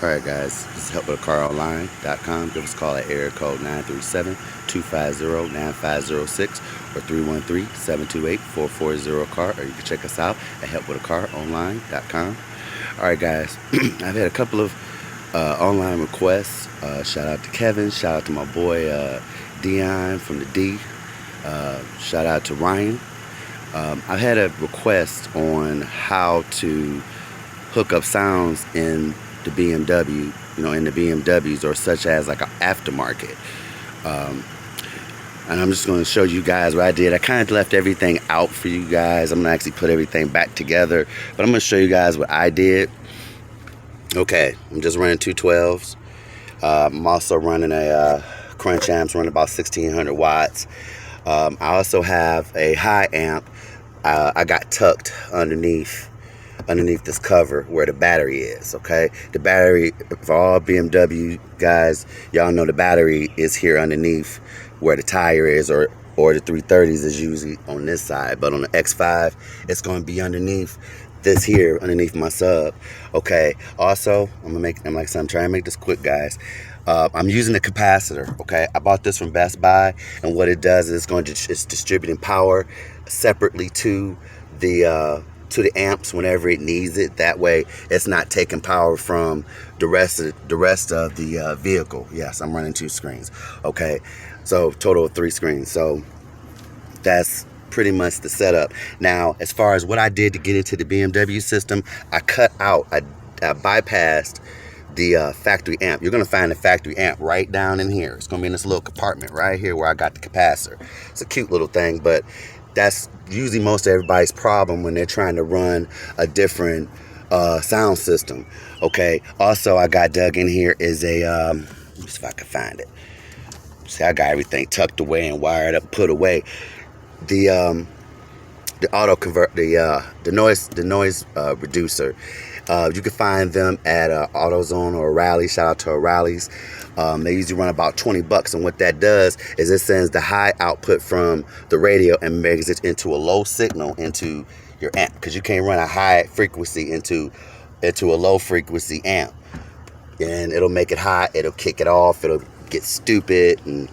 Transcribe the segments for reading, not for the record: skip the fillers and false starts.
Alright guys, this is helpwithacaronline.com. Give us a call at area code 937-250-9506 or 313-728-440-CAR, or you can check us out at helpwithacaronline.com. Alright guys, I've had a couple of online requests. Shout out to Kevin, shout out to my boy Dion from the D, shout out to Ryan. I've had a request on how to hook up sounds in the BMW, in the BMWs, or such as like an aftermarket. And I'm just going to show you guys what I did. I kind of left everything out for you guys. I'm going to actually put everything back together, but I'm going to show you guys what I did. Okay, I'm just running 212s. I'm also running a Crunch amps, running about 1600 watts. I also have a high amp. I got tucked underneath this cover where the battery is. Okay, the battery, for all BMW guys, y'all know the battery is here underneath where the tire is, or the 330s is usually on this side, but on the X5 it's going to be underneath this here, underneath my sub. Okay, also I'm trying to make this quick, guys. I'm using a capacitor. Okay, I bought this from Best Buy, and what it does is it's distributing power separately to the amps whenever it needs it. That way it's not taking power from the rest of the vehicle. Yes, I'm running 2 screens. Okay, so total of 3 screens. So that's pretty much the setup. Now, as far as what I did to get into the BMW system, I bypassed the factory amp. You're going to find the factory amp right down in here. It's going to be in this little compartment right here where I got the capacitor. It's a cute little thing, but that's usually most everybody's problem when they're trying to run a different sound system. Okay, also I got dug in here is a let me see if I can find it. See, I got everything tucked away and wired up, put away. The noise reducer. You can find them at AutoZone or O'Reilly. Shout out to O'Reilly's. They usually run about $20, and what that does is it sends the high output from the radio and makes it into a low signal into your amp, because you can't run a high frequency into a low frequency amp, and it'll make it hot, it'll kick it off, it'll get stupid, and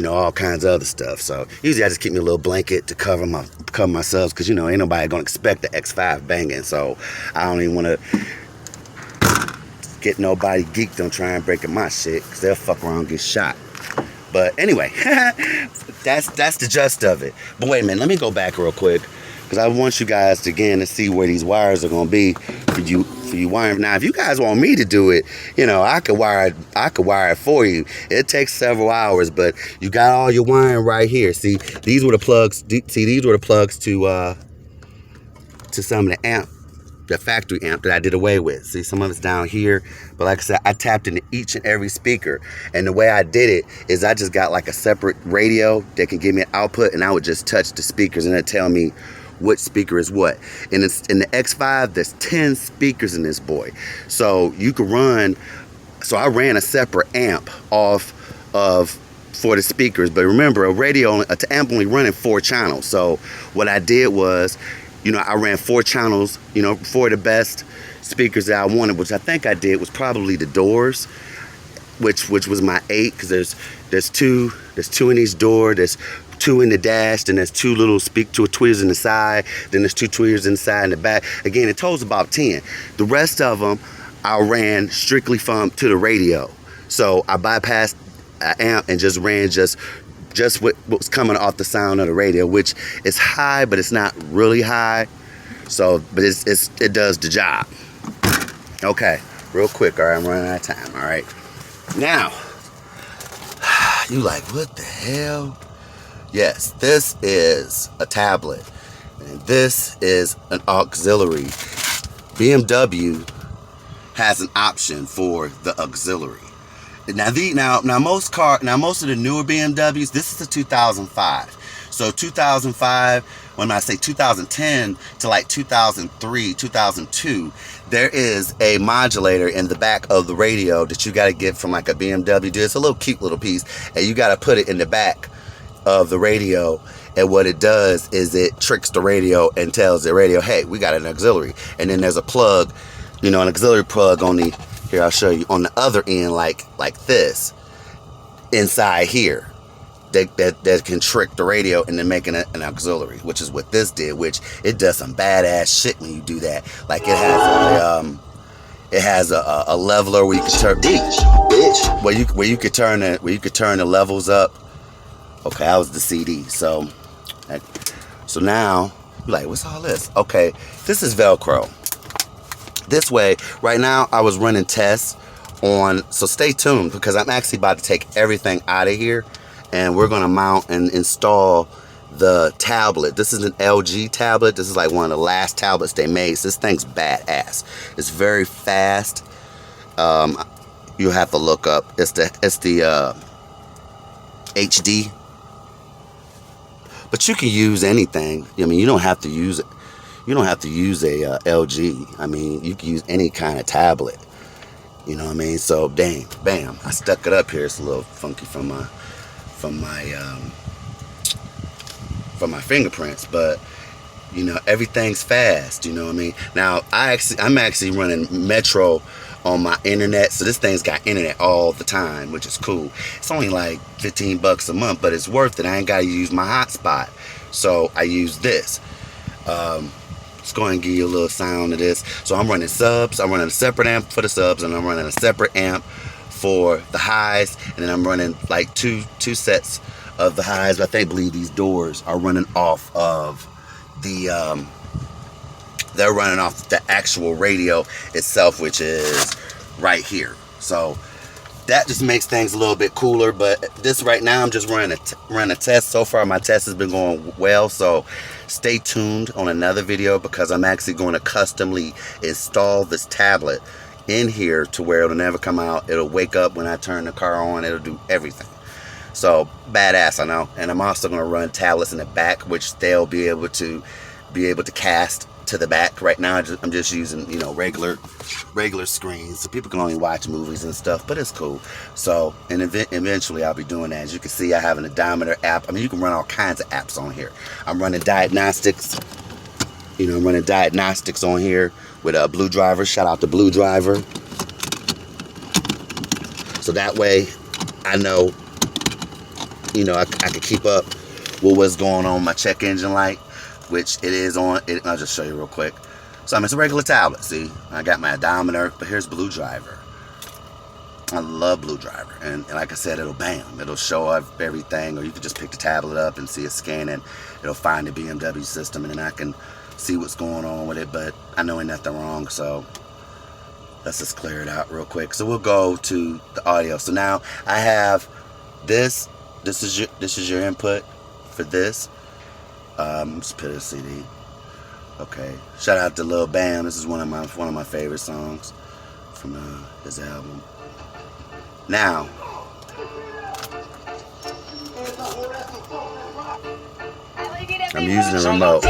all kinds of other stuff. So usually I just keep me a little blanket to cover my subs, because ain't nobody gonna expect the X5 banging. So I don't even want to get nobody geeked on trying breaking my shit, because they'll fuck around and get shot. But anyway, that's the gist of it. But wait a minute, let me go back real quick, because I want you guys to see where these wires are gonna be for you wiring. Now, if you guys want me to do it, I could wire it for you. It takes several hours, but you got all your wiring right here. See, these were the plugs. These were the plugs to some of the amp, the factory amp that I did away with. See, some of it's down here, but like I said, I tapped into each and every speaker, and the way I did it is I just got like a separate radio that can give me an output, and I would just touch the speakers, and it'd tell me what speaker is what. And it's in the X5, there's 10 speakers in this boy, so you could run. So I ran a separate amp off of for the speakers, but remember, an amp only running 4 channels. So what I did was, I ran 4 channels, for the best speakers that I wanted, which I think I did was probably the doors, which was my 8, because there's two in each door, there's 2 in the dash, then there's 2 little tweeters in the side, then there's 2 tweeters inside and the back. Again, it totals about 10. The rest of them I ran strictly to the radio. So I bypassed an amp and just ran just what was coming off the sound of the radio, which is high, but it's not really high. So, but it does the job. Okay, real quick. All right, I'm running out of time. All right, now you like, what the hell? Yes, this is a tablet, and this is an auxiliary. BMW has an option for the auxiliary. Now most of the newer BMWs, this is a 2005. So 2005, when I say 2010 to like 2003, 2002, there is a modulator in the back of the radio that you got to get from like a BMW. It's a little cute little piece, and you got to put it in the back of the radio, and what it does is it tricks the radio and tells the radio, hey, we got an auxiliary. And then there's a plug, an auxiliary plug on the Here, I'll show you on the other end, like this, inside here, that can trick the radio into making it an auxiliary, which is what this did. Which it does some badass shit when you do that. Like it has a leveler where you can turn where you could turn the levels up. Okay, that was the CD. So now you're like, what's all this? Okay, this is Velcro. This way, right now I was running tests on, so stay tuned because I'm actually about to take everything out of here and we're gonna mount and install the tablet. This is an LG tablet. This is like one of the last tablets they made. So this thing's badass. It's very fast. You have to look up. It's the HD. But you can use anything. I mean, you don't have to use it. You don't have to use a LG. I mean, you can use any kind of tablet. You know what I mean? So, dang, bam, I stuck it up here. It's a little funky from my fingerprints, but you know, everything's fast. You know what I mean? Now, I'm actually running Metro on my internet, so this thing's got internet all the time, which is cool. It's only like $15 a month, but it's worth it. I ain't gotta use my hotspot, so I use this. Let's go ahead and give you a little sound of this. So I'm running subs. I'm running a separate amp for the subs, and I'm running a separate amp for the highs, and then I'm running like two sets of the highs. But I believe these doors are running off of the they're running off the actual radio itself, which is right here. So that just makes things a little bit cooler. But this right now, I'm just running a test. So far, my test has been going well. So stay tuned on another video because I'm actually going to customly install this tablet in here to where it'll never come out. It'll wake up when I turn the car on. It'll do everything. So badass, I know. And I'm also going to run tablets in the back, which they'll be able to cast to the back. Right now I'm just using, you know, regular screens, so people can only watch movies and stuff, but it's cool. So, and eventually I'll be doing that. As you can see, I have an odometer app. I mean, you can run all kinds of apps on here. I'm running diagnostics. You know, I'm running diagnostics on here with a bluedriver. Shout out to bluedriver. So that way I know, you know, I can keep up with what's going on with my check engine light, which it is on it. I'll just show you real quick. So I mean, it's a regular tablet. See, I got my odometer, but here's bluedriver. I love bluedriver, and like I said, it'll show up everything, or you can just pick the tablet up and see it scanning. It'll find the BMW system, and then I can see what's going on with it. But I know ain't nothing wrong, so let's just clear it out real quick. So we'll go to the audio. So now I have this. This is your input for this. Let's put a CD. Okay. Shout out to Lil Bam. This is one of my favorite songs from his album. Now, I'm using the remote.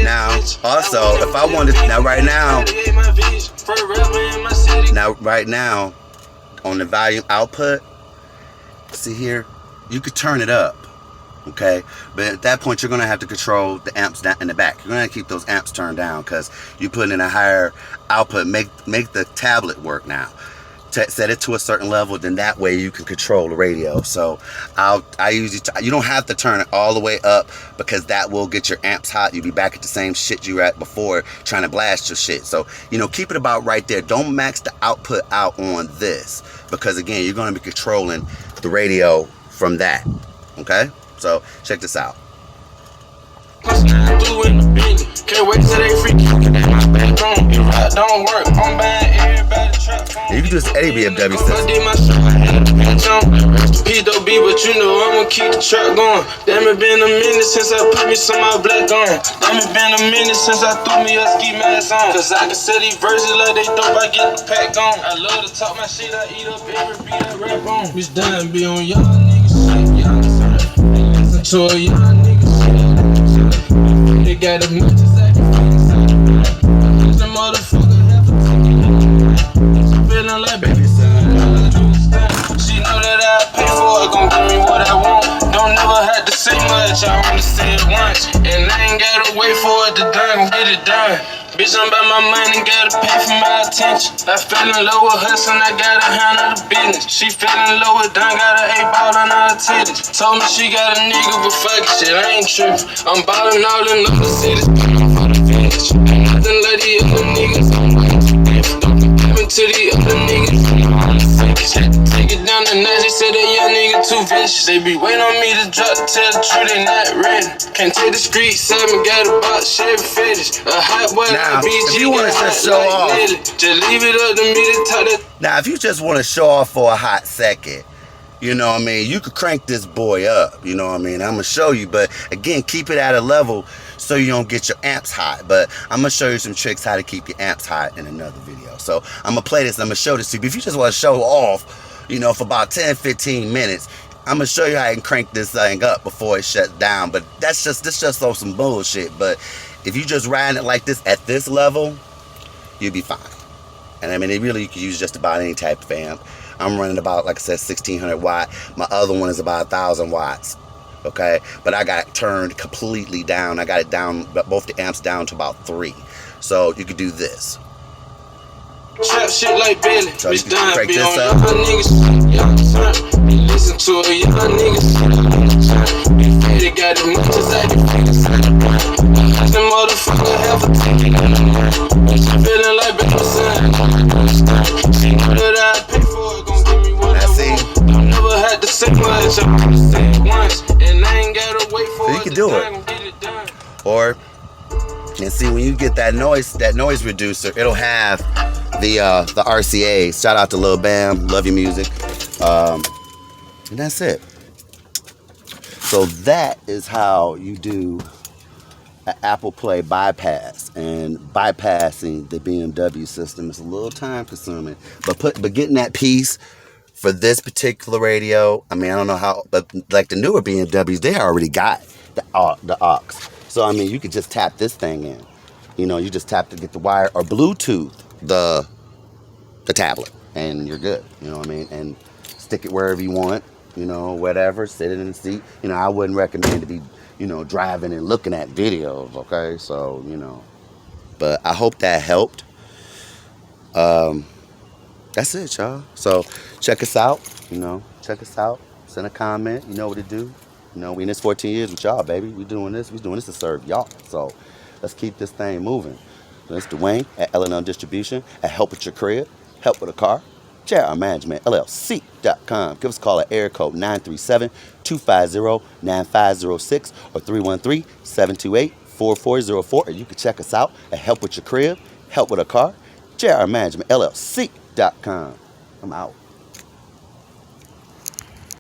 Now, also, if I wanted, right now, on the volume output, see here, you could turn it up, okay? But at that point, you're gonna have to control the amps down in the back. You're gonna keep those amps turned down because you put in a higher output. Make the tablet work now. Set it to a certain level, then that way you can control the radio. So I usually you don't have to turn it all the way up because that will get your amps hot. You'll be back at the same shit you were at before trying to blast your shit. So, you know, keep it about right there. Don't max the output out on this because again, you're going to be controlling the radio from that. Okay, so check this out. Can't wait till they freak. Don't work. I'm buying everybody trap. You can do this Eddie BMW system. P.O.B. but you know I'm gonna keep the truck going. Damn, it been a minute since I put me some out black on. Damn, it been a minute since I threw me a ski mask on. Cause I can say these verses like they dope, I get the pack on. I love to talk my shit, I eat up every beat I rap on. Bitch, damn, be on y'all niggas shit, y'all listen to a y'all niggas shit. They got as much as I can feel. The motherfucker have a ticket. Feeling like baby son. She know that I pay for it, gon' give me what I want. Don't never have to say much, I only say it once. And I ain't gotta wait for it to done, get it done. Bitch, I'm about my money, gotta pay for my attention. I fell in love with hustling, I gotta handle the business. She fell in love with done, got an 8 ball on her titties. Told me she got a nigga, but fuck it, shit, I ain't trippin'. I'm ballin' all in other cities, for the vintage. Ain't nothing like the other niggas. Don't happen to the other niggas. Take it down the night, they say that young nigga too vicious. They be waiting on me to drop, tell the truth, they not ready. Can't take the street, Simon got a box, Chevy fetish. A hot boy Now, like BG, if you want to just show off, just leave it up to me to talk that. now if you just want to show off for a hot second, you know what I mean, you could crank this boy up, you know what I mean, I'm gonna show you, but again, keep it at a level so you don't get your amps hot. But I'm gonna show you some tricks how to keep your amps hot in another video. So I'm gonna play this, I'm gonna show this to you. But if you just want to show off, you know, for about 10-15 minutes, I'm gonna show you how I can crank this thing up before it shuts down. But this just on some bullshit. But if you just riding it like this at this level, you'll be fine. And I mean, it really, you can use just about any type of amp. I'm running about, like I said, 1600 watt. My other one is about 1000 watts. Okay, but I got it turned completely down. I got it down, both the amps down to about 3. So you could do this. Trap shit like Billy. So you Bitch, can crank this up. Y'all niggas, y'all turn. Listen to it, y'all niggas. They got as much as I can. The motherfucker have a ticket. Feeling like baby son. That I pay for it, gon' give me what I want. I never had to say much, I said once. And I ain't gotta wait for So you can do it. Or, and see, when you get that noise reducer, it'll have the RCA. Shout out to Lil Bam, love your music. And that's it. So that is how you do an Apple Play bypass. And bypassing the BMW system is a little time consuming. But getting that piece for this particular radio, I mean, I don't know how, but like the newer BMWs, they already got the aux. So I mean, you could just tap this thing in. You know, you just tap to get the wire or Bluetooth the tablet, and you're good. You know what I mean? And stick it wherever you want. You know, whatever. Sit it in the seat. You know, I wouldn't recommend to be, you know, driving and looking at videos. Okay, so you know, but I hope that helped. That's it, y'all. So check us out. You know, check us out. Send a comment. You know what to do. You know, we in this 14 years with y'all, baby. We doing this to serve y'all. So let's keep this thing moving. So it's Dwayne at L&L Distribution, at Help With Your Crib, Help With a Car, JR Management, LLC.com. Give us a call at area code 937-250-9506 or 313-728-4404. Or you can check us out at Help With Your Crib, Help With a Car, JR Management, LLC.com. I'm out.